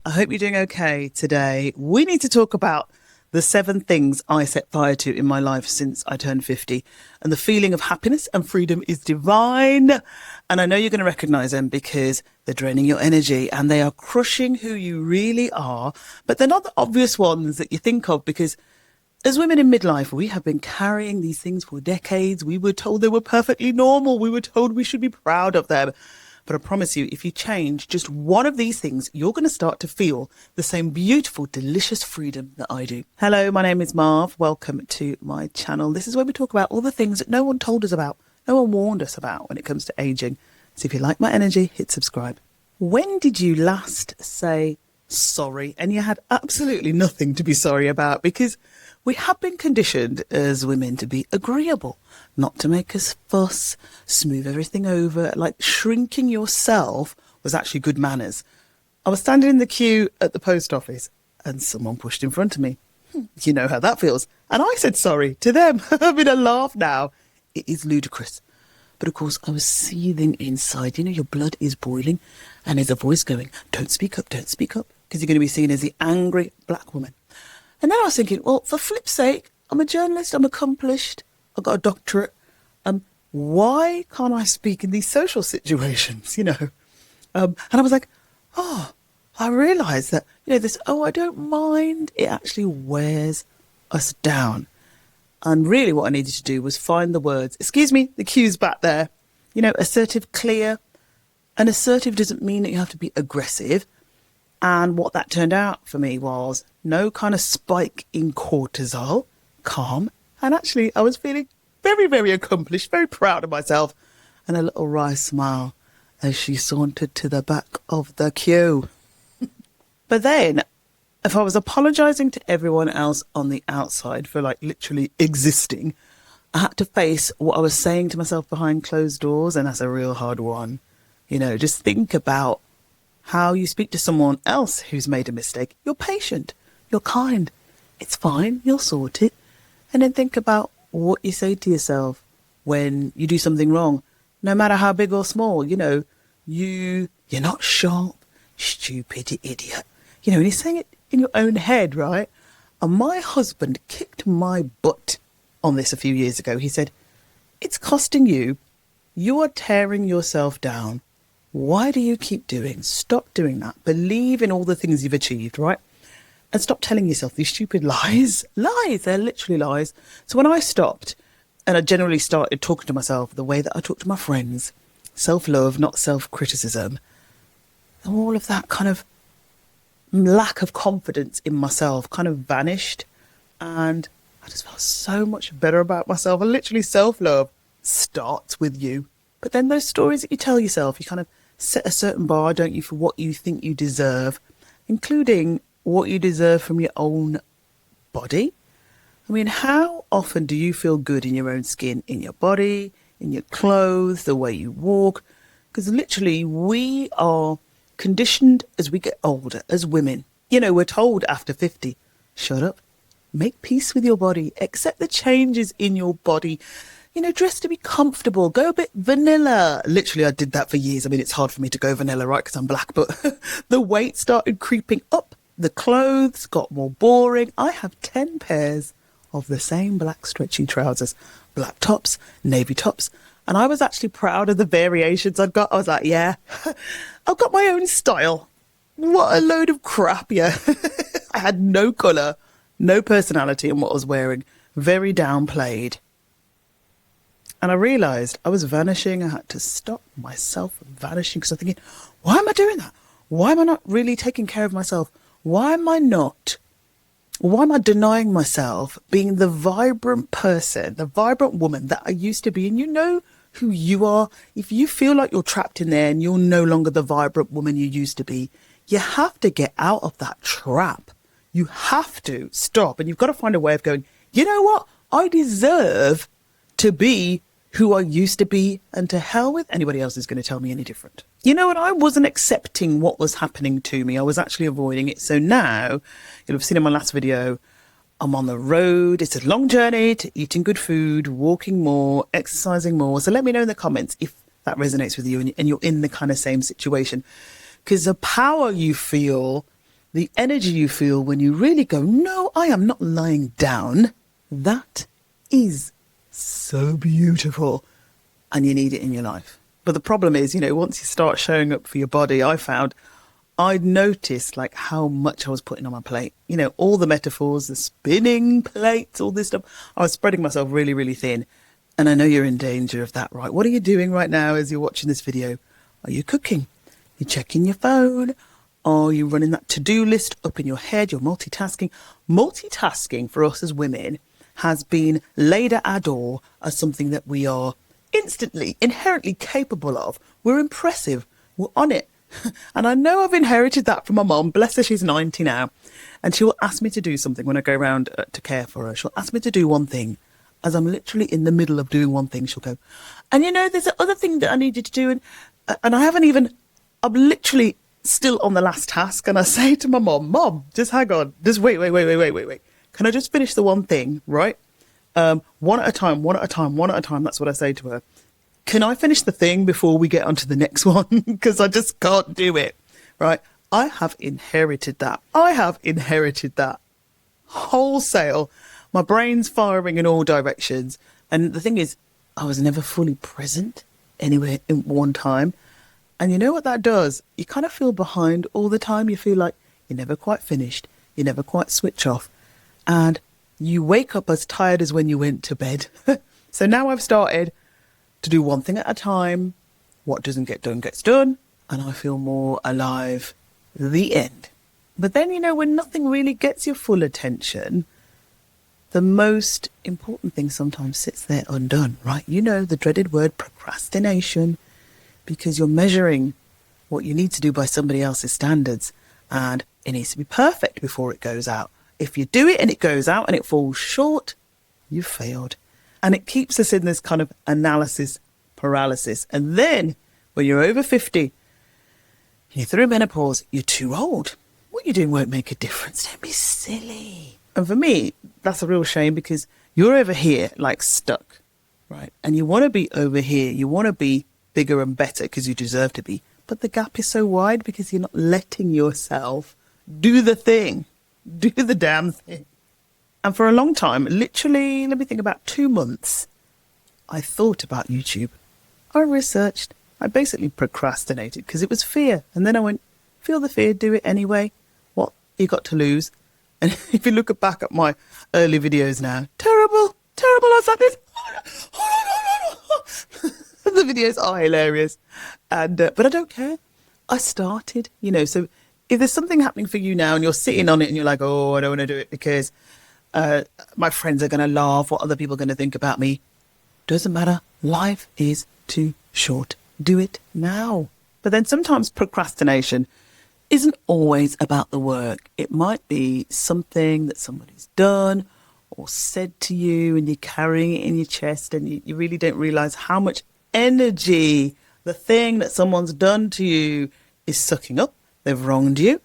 I hope you're doing okay today. We need to talk about the 7 things I set fire to in my life since I turned 50. And the feeling of happiness and freedom is divine. And I know you're going to recognize them because they're draining your energy and they are crushing who you really are. But they're not the obvious ones that you think of because as women in midlife, we have been carrying these things for decades. We were told they were perfectly normal. We were told we should be proud of them. But I promise you, if you change just one of these things, you're going to start to feel the same beautiful, delicious freedom that I do. Hello, my name is Marv. Welcome to my channel. This is where we talk about all the things that no one told us about, no one warned us about when it comes to aging. So if you like my energy, hit subscribe. When did you last say sorry? And you had absolutely nothing to be sorry about because we have been conditioned as women to be agreeable, not to make us fuss, smooth everything over, like shrinking yourself was actually good manners. I was standing in the queue at the post office and someone pushed in front of me. You know how that feels. And I said sorry to them. I'm in a laugh now. It is ludicrous. But of course, I was seething inside. You know, your blood is boiling and there's a voice going, don't speak up, because you're going to be seen as the angry black woman. And then I was thinking, well, for flip's sake, I'm a journalist, I'm accomplished, I've got a doctorate. Why can't I speak in these social situations, you know? And I was like, I realised that, you know, this, I don't mind, it actually wears us down. And really what I needed to do was find the words, excuse me, the cue's back there, you know, assertive, clear. And assertive doesn't mean that you have to be aggressive. And what that turned out for me was no kind of spike in cortisol, calm. And actually, I was feeling very, very accomplished, very proud of myself. And a little wry smile as she sauntered to the back of the queue. But then, if I was apologising to everyone else on the outside for like literally existing, I had to face what I was saying to myself behind closed doors. And that's a real hard one. You know, just think about how you speak to someone else who's made a mistake. You're patient, you're kind, it's fine, you'll sort it. And then think about what you say to yourself when you do something wrong, no matter how big or small. You know, you're not sharp, stupid idiot. You know, and you're saying it in your own head, right? And my husband kicked my butt on this a few years ago. He said, it's costing you, you are tearing yourself down. Why do you keep doing? Stop doing that. Believe in all the things you've achieved, right? And stop telling yourself these stupid lies. Lies, they're literally lies. So when I stopped and I generally started talking to myself the way that I talk to my friends, self-love, not self-criticism, all of that kind of lack of confidence in myself kind of vanished. And I just felt so much better about myself. And literally self-love starts with you. But then those stories that you tell yourself, you kind of set a certain bar, don't you, for what you think you deserve, including what you deserve from your own body. I mean, how often do you feel good in your own skin, in your body, in your clothes, the way you walk? Because literally we are conditioned as we get older, as women. You know, we're told after 50, shut up, make peace with your body, accept the changes in your body. You know, dress to be comfortable, go a bit vanilla. Literally, I did that for years. I mean, it's hard for me to go vanilla, right, because I'm black, but the weight started creeping up. The clothes got more boring. I have 10 pairs of the same black stretchy trousers, black tops, navy tops. And I was actually proud of the variations I'd got. I was like, yeah, I've got my own style. What a load of crap, yeah. I had no colour, no personality in what I was wearing. Very downplayed. And I realised I was vanishing. I had to stop myself from vanishing because I'm thinking, why am I doing that? Why am I not really taking care of myself? Why am I denying myself being the vibrant person, the vibrant woman that I used to be? And you know who you are. If you feel like you're trapped in there and you're no longer the vibrant woman you used to be, you have to get out of that trap. You have to stop. And you've got to find a way of going, you know what? I deserve to be who I used to be, and to hell with anybody else who's going to tell me any different. You know what? I wasn't accepting what was happening to me. I was actually avoiding it. So now, you'll have seen in my last video, I'm on the road. It's a long journey to eating good food, walking more, exercising more. So let me know in the comments if that resonates with you and you're in the kind of same situation. Because the power you feel the energy you feel when you really go, no, I am not lying down, that is so beautiful. And you need it in your life. But the problem is, once you start showing up for your body, I'd noticed like how much I was putting on my plate. All the metaphors, the spinning plates, all this stuff. I was spreading myself really, really thin. And I know you're in danger of that, right? What are you doing right now as you're watching this video? Are you cooking? You're checking your phone? Are you running that to-do list up in your head? You're multitasking. Multitasking for us as women has been laid at our door as something that we are instantly, inherently capable of. We're impressive. We're on it. And I know I've inherited that from my mom. Bless her, she's 90 now. And she will ask me to do something when I go around to care for her. She'll ask me to do one thing. As I'm literally in the middle of doing one thing, she'll go, and there's another thing that I need you to do. And I'm literally still on the last task. And I say to my mom, just hang on, just wait. Can I just finish the one thing, right? One at a time. That's what I say to her. Can I finish the thing before we get onto the next one? Because I just can't do it, right? I have inherited that. Wholesale. My brain's firing in all directions. And the thing is, I was never fully present anywhere in one time. And you know what that does? You kind of feel behind all the time. You feel like you're never quite finished. You never quite switch off. And you wake up as tired as when you went to bed. So now I've started to do one thing at a time. What doesn't get done gets done. And I feel more alive. The end. But then, when nothing really gets your full attention, the most important thing sometimes sits there undone, right? The dreaded word procrastination, because you're measuring what you need to do by somebody else's standards, and it needs to be perfect before it goes out. If you do it and it goes out and it falls short, you've failed. And it keeps us in this kind of analysis paralysis. And then when you're over 50, you're through menopause, you're too old. What you're doing won't make a difference. Don't be silly. And for me, that's a real shame, because you're over here like stuck, right? And you want to be over here. You want to be bigger and better because you deserve to be. But the gap is so wide because you're not letting yourself do the thing. Do the damn thing. And for a long time, literally, let me think, about 2 months, I thought about YouTube. I researched. I basically procrastinated because it was fear. And then I went, feel the fear, do it anyway. What you got to lose? And if you look back at my early videos now, terrible. I was like this. The videos are hilarious. And but I don't care. I started, so if there's something happening for you now and you're sitting on it and you're like, oh, I don't want to do it because my friends are going to laugh, what other people are going to think about me. Doesn't matter. Life is too short. Do it now. But then sometimes procrastination isn't always about the work. It might be something that somebody's done or said to you and you're carrying it in your chest and you really don't realize how much energy the thing that someone's done to you is sucking up. They've wronged you.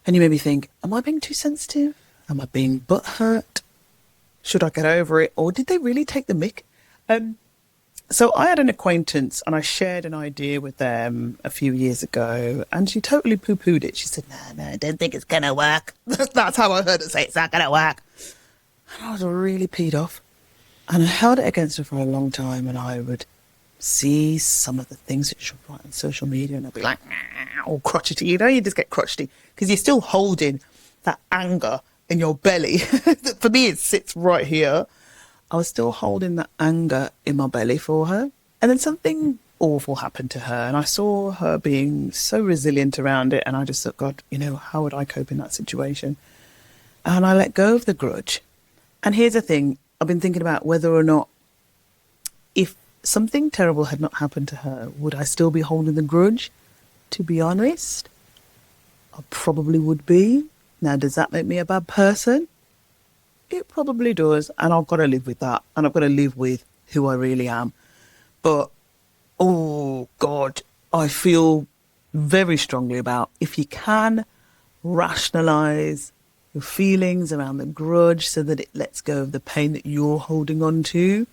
And you maybe think, am I being too sensitive? Am I being butthurt? Should I get over it? Or did they really take the mick? So I had an acquaintance and I shared an idea with them a few years ago and she totally poo-pooed it. She said, no, I don't think it's going to work. That's how I heard her say, it's not going to work. And I was really peed off. And I held it against her for a long time and I would see some of the things that she would write on social media and I'd be like, all crotchety. You just get crotchety because you're still holding that anger in your belly. For me, it sits right here. I was still holding that anger in my belly for her. And then something awful happened to her. And I saw her being so resilient around it. And I just thought, God, how would I cope in that situation? And I let go of the grudge. And here's the thing. I've been thinking about whether or not, if something terrible had not happened to her, would I still be holding the grudge? To be honest, I probably would be. Now, does that make me a bad person? It probably does, and I've got to live with that, and I've got to live with who I really am. But, oh, God, I feel very strongly about if you can rationalise your feelings around the grudge so that it lets go of the pain that you're holding on to,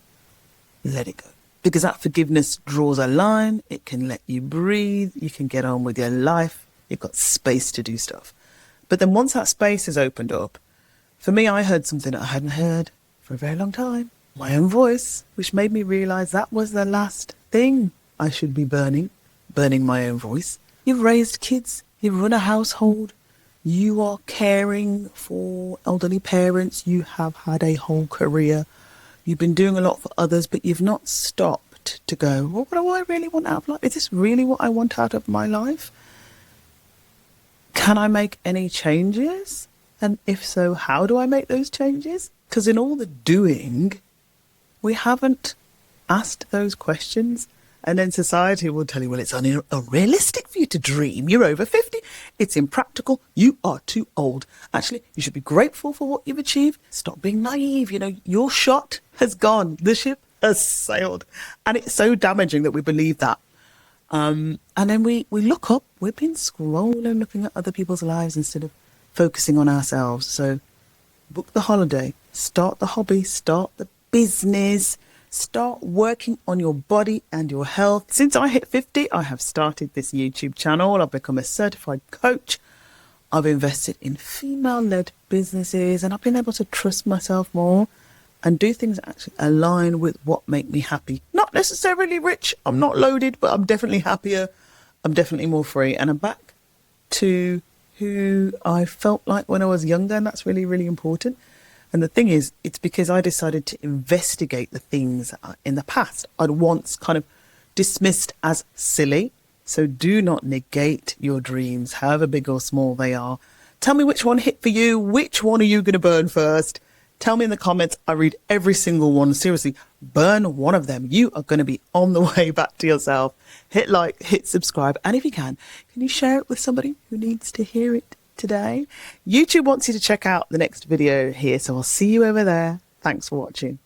let it go. Because that forgiveness draws a line, it can let you breathe, you can get on with your life, you've got space to do stuff. But then once that space has opened up, for me, I heard something that I hadn't heard for a very long time. My own voice, which made me realise that was the last thing I should be burning my own voice. You've raised kids, you've run a household, you are caring for elderly parents, you have had a whole career, you've been doing a lot for others, but you've not stopped to go, well, what do I really want out of life? Is this really what I want out of my life? Can I make any changes? And if so, how do I make those changes? Because in all the doing, we haven't asked those questions. And then society will tell you, well, it's unrealistic for you to dream. You're over 50. It's impractical. You are too old. Actually, you should be grateful for what you've achieved. Stop being naive. You know, your shot has gone. The ship has sailed. And it's so damaging that we believe that. And then we look up. We've been scrolling, looking at other people's lives instead of focusing on ourselves. So book the holiday, start the hobby, start the business, start working on your body and your health. Since I hit 50, I have started this YouTube channel. I've become a certified coach. I've invested in female-led businesses, and I've been able to trust myself more and do things that actually align with what make me happy. Not necessarily rich. I'm not loaded, but I'm definitely happier. I'm definitely more free. And I'm back to who I felt like when I was younger, and that's really, really important. And the thing is, it's because I decided to investigate the things in the past I'd once kind of dismissed as silly. So do not negate your dreams, however big or small they are. Tell me which one hit for you. Which one are you going to burn first? Tell me in the comments. I read every single one. Seriously, burn one of them. You are going to be on the way back to yourself. Hit like, hit subscribe. And if you can you share it with somebody who needs to hear it today? YouTube wants you to check out the next video here. So I'll see you over there. Thanks for watching.